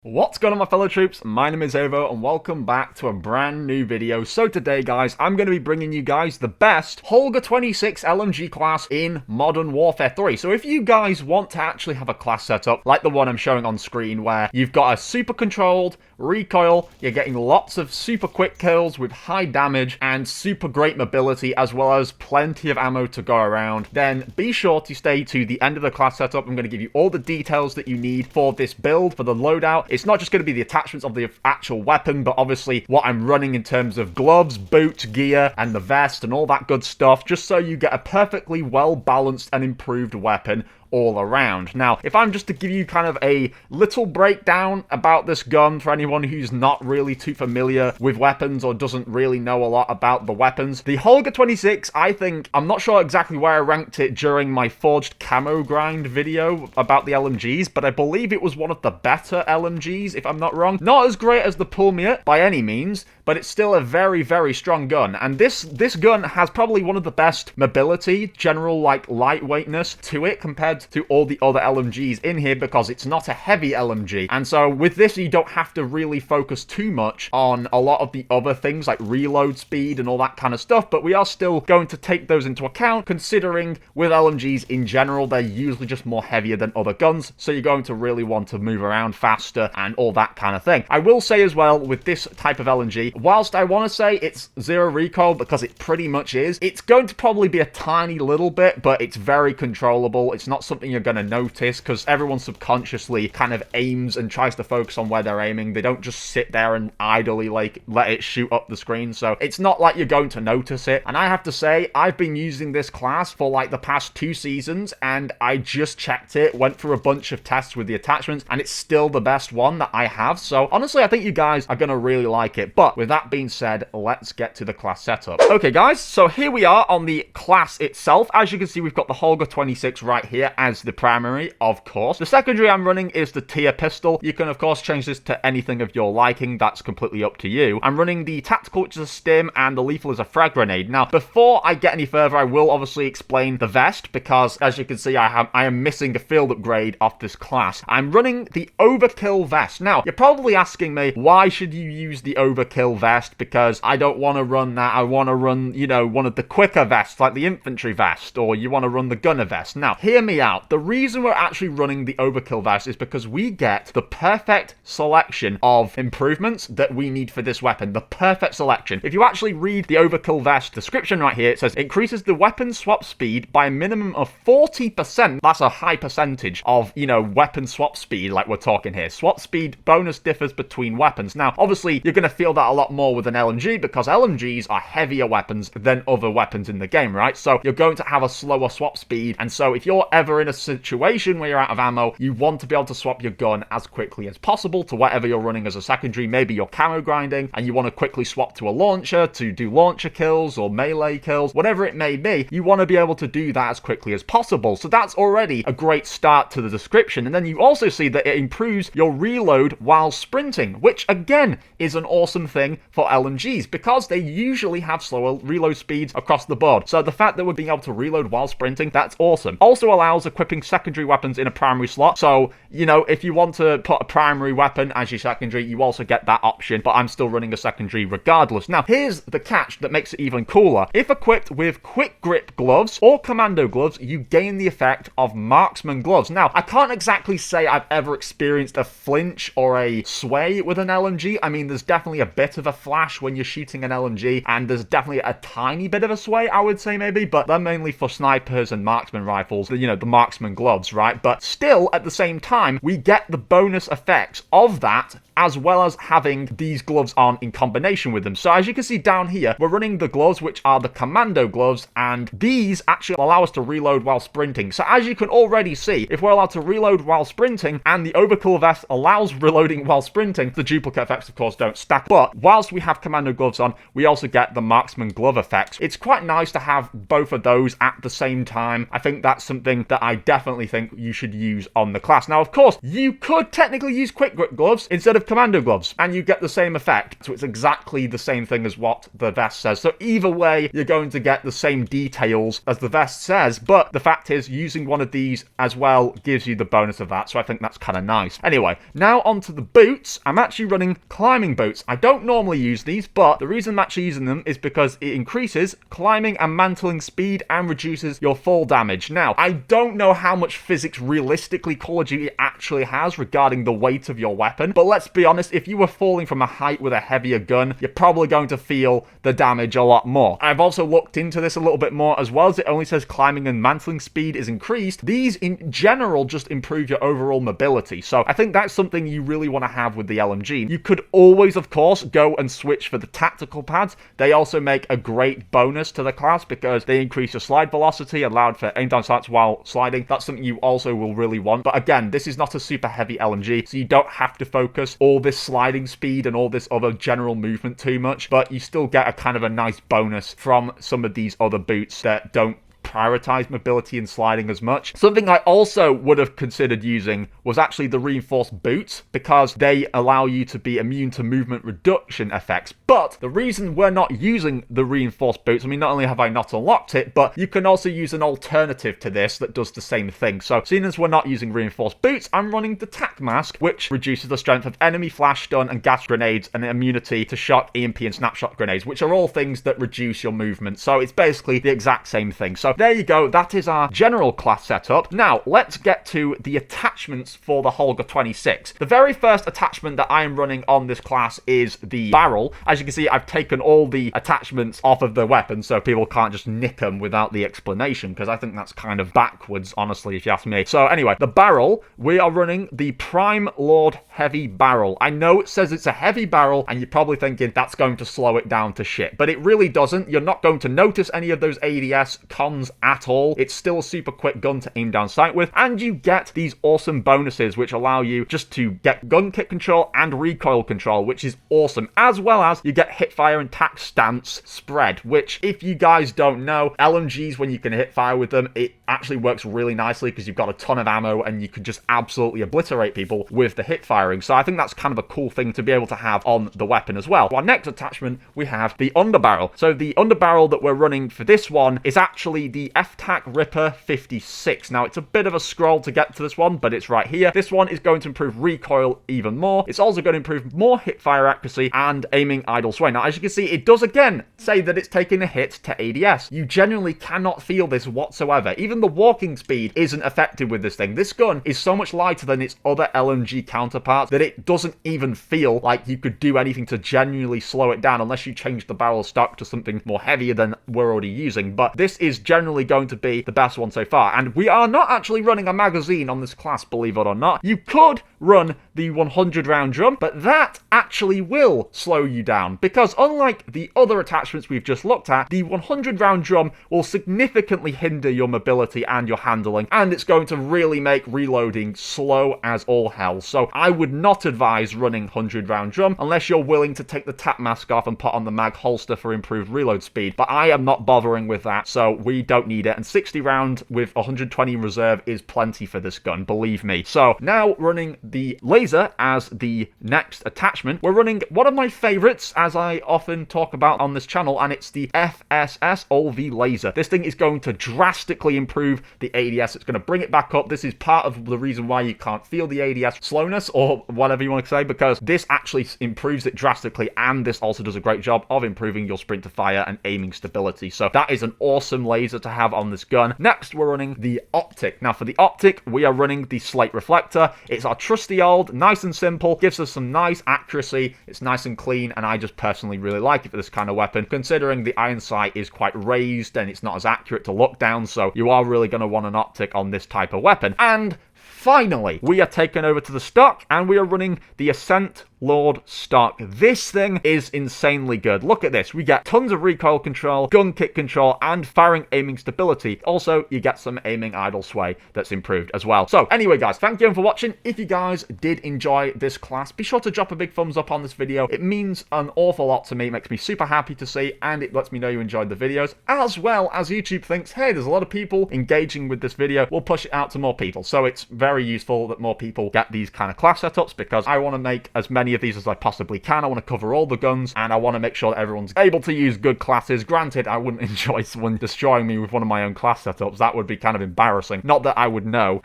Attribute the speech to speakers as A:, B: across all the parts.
A: What's going on, my fellow troops? My name is Xavvo and welcome back to a brand new video. So today, guys, I'm going to be bringing you guys the best Holger 26 LMG class in Modern Warfare 3. So if you guys want to actually have a class setup like the one I'm showing on screen, where you've got a super controlled recoil, you're getting lots of super quick kills with high damage and super great mobility, as well as plenty of ammo to go around, then be sure to stay to the end of the class setup. I'm going to give you all the details that you need for this build, for the loadout. It's not just going to be the attachments of the actual weapon, but obviously what I'm running in terms of gloves, boots, gear, and the vest, and all that good stuff, just so you get a perfectly well-balanced and improved weapon all around. Now, if I'm just to give you kind of a little breakdown about this gun for anyone who's not really too familiar with weapons or doesn't really know a lot about the weapons, the Holger 26, I think, I'm not sure exactly where I ranked it during my Forged Camo Grind video about the LMGs, but I believe it was one of the better LMGs, if I'm not wrong. Not as great as the Pulmier by any means, but it's still a very, very strong gun. And this gun has probably one of the best mobility, general, like, lightweightness to it compared to all the other LMGs in here, because it's not a heavy LMG. And so with this, you don't have to really focus too much on a lot of the other things like reload speed and all that kind of stuff, but we are still going to take those into account, considering with LMGs in general, they're usually just more heavier than other guns, so you're going to really want to move around faster and all that kind of thing. I will say as well, with this type of LMG, whilst I want to say it's zero recoil, because it pretty much is, it's going to probably be a tiny little bit, but it's very controllable. It's not something you're going to notice, because everyone subconsciously kind of aims and tries to focus on where they're aiming. They don't just sit there and idly, like, let it shoot up the screen, so it's not like you're going to notice it. And I have to say, I've been using this class for like the past 2 seasons, and I just checked it, went through a bunch of tests with the attachments, and it's still the best one that I have. So honestly, I think you guys are going to really like it. But with that being said, let's get to the class setup. Okay, guys, so here we are on the class itself. As you can see, we've got the Holger 26 right here as the primary, of course. The secondary I'm running is the tier pistol. You can, of course, change this to anything of your liking. That's completely up to you. I'm running the tactical, which is a stim, and the lethal is a frag grenade. Now, before I get any further, I will obviously explain the vest, because as you can see, I am missing a field upgrade off this class. I'm running the overkill vest. Now, you're probably asking me, why should you use the overkill vest? Because I don't want to run that. I want to run, you know, one of the quicker vests, like the infantry vest, or you want to run the gunner vest. Now, hear me out. The reason we're actually running the overkill vest is because we get the perfect selection of improvements that we need for this weapon. The perfect selection. If you actually read the overkill vest description right here, it says increases the weapon swap speed by a minimum of 40%. That's a high percentage of, you know, weapon swap speed, like we're talking here. Swap speed bonus differs between weapons. Now, obviously, you're going to feel that a lot more with an LMG, because LMGs are heavier weapons than other weapons in the game, right? So you're going to have a slower swap speed, and so if you're ever in a situation where you're out of ammo, you want to be able to swap your gun as quickly as possible to whatever you're running as a secondary. Maybe you're camo grinding and you want to quickly swap to a launcher to do launcher kills or melee kills, whatever it may be. You want to be able to do that as quickly as possible. So that's already a great start to the description. And then you also see that it improves your reload while sprinting, which again is an awesome thing for LMGs, because they usually have slower reload speeds across the board. So the fact that we're being able to reload while sprinting, that's awesome. Also allows equipping secondary weapons in a primary slot. So, you know, if you want to put a primary weapon as your secondary, you also get that option, but I'm still running a secondary regardless. Now, here's the catch that makes it even cooler. If equipped with quick grip gloves or commando gloves, you gain the effect of marksman gloves. Now, I can't exactly say I've ever experienced a flinch or a sway with an LMG. I mean, there's definitely a bit of a flash when you're shooting an LMG, and there's definitely a tiny bit of a sway, I would say, maybe, but they're mainly for snipers and marksman rifles, you know, the marksman gloves, right? But still, at the same time, we get the bonus effects of that, as well as having these gloves on in combination with them. So as you can see down here, we're running the gloves, which are the commando gloves, and these actually allow us to reload while sprinting. So as you can already see, if we're allowed to reload while sprinting, and the overkill vest allows reloading while sprinting, the duplicate effects, of course, don't stack. But whilst we have commando gloves on, we also get the marksman glove effects. It's quite nice to have both of those at the same time. I think that's something that I definitely think you should use on the class. Now, of course, you could technically use quick grip gloves instead of commando gloves, and you get the same effect. So it's exactly the same thing as what the vest says. So either way, you're going to get the same details as the vest says, but the fact is, using one of these as well gives you the bonus of that. So I think that's kind of nice. Anyway, now onto the boots. I'm actually running climbing boots. I don't normally use these, but the reason I'm actually using them is because it increases climbing and mantling speed and reduces your fall damage. Now, I don't know how much physics realistically Call of Duty actually has regarding the weight of your weapon, but let's be honest, if you were falling from a height with a heavier gun, you're probably going to feel the damage a lot more. I've also looked into this a little bit more as well, as it only says climbing and mantling speed is increased. These in general just improve your overall mobility, so I think that's something you really want to have with the LMG. You could always, of course, go and switch for the tactical pads. They also make a great bonus to the class because they increase your slide velocity, allowed for aim down sights while sliding. That's something you also will really want, but again, this is not a super heavy LMG, so you don't have to focus all this sliding speed and all this other general movement too much, but you still get a kind of a nice bonus from some of these other boots that don't prioritize mobility and sliding as much. Something I also would have considered using was actually the reinforced boots, because they allow you to be immune to movement reduction effects. But the reason we're not using the reinforced boots, I mean, not only have I not unlocked it, but you can also use an alternative to this that does the same thing. So seeing as we're not using reinforced boots, I'm running the tac mask, which reduces the strength of enemy flash, stun and gas grenades, and immunity to shock, EMP and snapshot grenades, which are all things that reduce your movement. So it's basically the exact same thing. So there you go, that is our general class setup. Now, let's get to the attachments for the Holger 26. The very first attachment that I am running on this class is the barrel. As you can see, I've taken all the attachments off of the weapon so people can't just nick them without the explanation, because I think that's kind of backwards, honestly, if you ask me. So anyway, the barrel, we are running the Prime Lord Heavy Barrel. I know it says it's a heavy barrel, and you're probably thinking that's going to slow it down to shit, but it really doesn't. You're not going to notice any of those ADS cons at all. It's still a super quick gun to aim down sight with, and you get these awesome bonuses which allow you just to get gun kick control and recoil control, which is awesome, as well as you get hip fire and tac stance spread, which, if you guys don't know, LMGs, when you can hip fire with them, it actually works really nicely because you've got a ton of ammo and you could just absolutely obliterate people with the hip firing. So I think that's kind of a cool thing to be able to have on the weapon as well. Our next attachment, we have the underbarrel. So the underbarrel that we're running for this one is actually the FTAC Ripper 56. Now, it's a bit of a scroll to get to this one, but it's right here. This one is going to improve recoil even more. It's also going to improve more hip fire accuracy and aiming idle sway. Now, as you can see, it does again say that it's taking a hit to ADS. You genuinely cannot feel this whatsoever. Even the walking speed isn't affected with this thing. This gun is so much lighter than its other LMG counterparts that it doesn't even feel like you could do anything to genuinely slow it down unless you change the barrel stock to something more heavier than we're already using. But this is generally going to be the best one so far. And we are not actually running a magazine on this class, believe it or not. You could run the 100 round drum, but that actually will slow you down, because unlike the other attachments we've just looked at, the 100 round drum will significantly hinder your mobility and your handling, and it's going to really make reloading slow as all hell. So I would not advise running 100 round drum unless you're willing to take the tap mask off and put on the mag holster for improved reload speed, but I am not bothering with that, so we don't need it. And 60 round with 120 in reserve is plenty for this gun, believe me. So now, running the laser as the next attachment, we're running one of my favorites, as I often talk about on this channel, and it's the FSS OLV laser. This thing is going to drastically improve the ADS. It's going to bring it back up. This is part of the reason why you can't feel the ADS slowness, or whatever you want to say, because this actually improves it drastically, and this also does a great job of improving your sprint to fire and aiming stability. So that is an awesome laser to have on this gun. Next, we're running the optic. Now, for the optic, we are running the slate reflector. It's our trusty old, nice and simple, gives us some nice accuracy. It's nice and clean, and I just personally really like it for this kind of weapon, considering the iron sight is quite raised and it's not as accurate to look down, so you are really going to want an optic on this type of weapon. And finally, we are taken over to the stock, and we are running the Ascent Lord stock. This thing is insanely good. Look at this. We get tons of recoil control, gun kick control, and firing aiming stability. Also, you get some aiming idle sway that's improved as well. So anyway, guys, thank you for watching. If you guys did enjoy this class, be sure to drop a big thumbs up on this video. It means an awful lot to me. It makes me super happy to see, and it lets me know you enjoyed the videos, as well as YouTube thinks, hey, there's a lot of people engaging with this video. We'll push it out to more people. So it's very useful that more people get these kind of class setups, because I want to make as many of these as I possibly can. I want to cover all the guns, and I want to make sure that everyone's able to use good classes. Granted, I wouldn't enjoy someone destroying me with one of my own class setups. That would be kind of embarrassing. Not that I would know.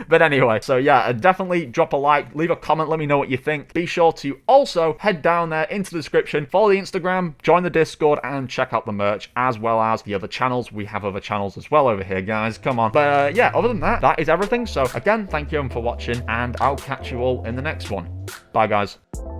A: But anyway, so yeah, definitely drop a like, leave a comment, let me know what you think. Be sure to also head down there into the description, follow the Instagram, join the Discord, and check out the merch, as well as the other channels. We have other channels as well over here, guys. Come on. But yeah, other than that, that is everything. So again, thank you for watching, and I'll catch you all in the next one. Bye, guys.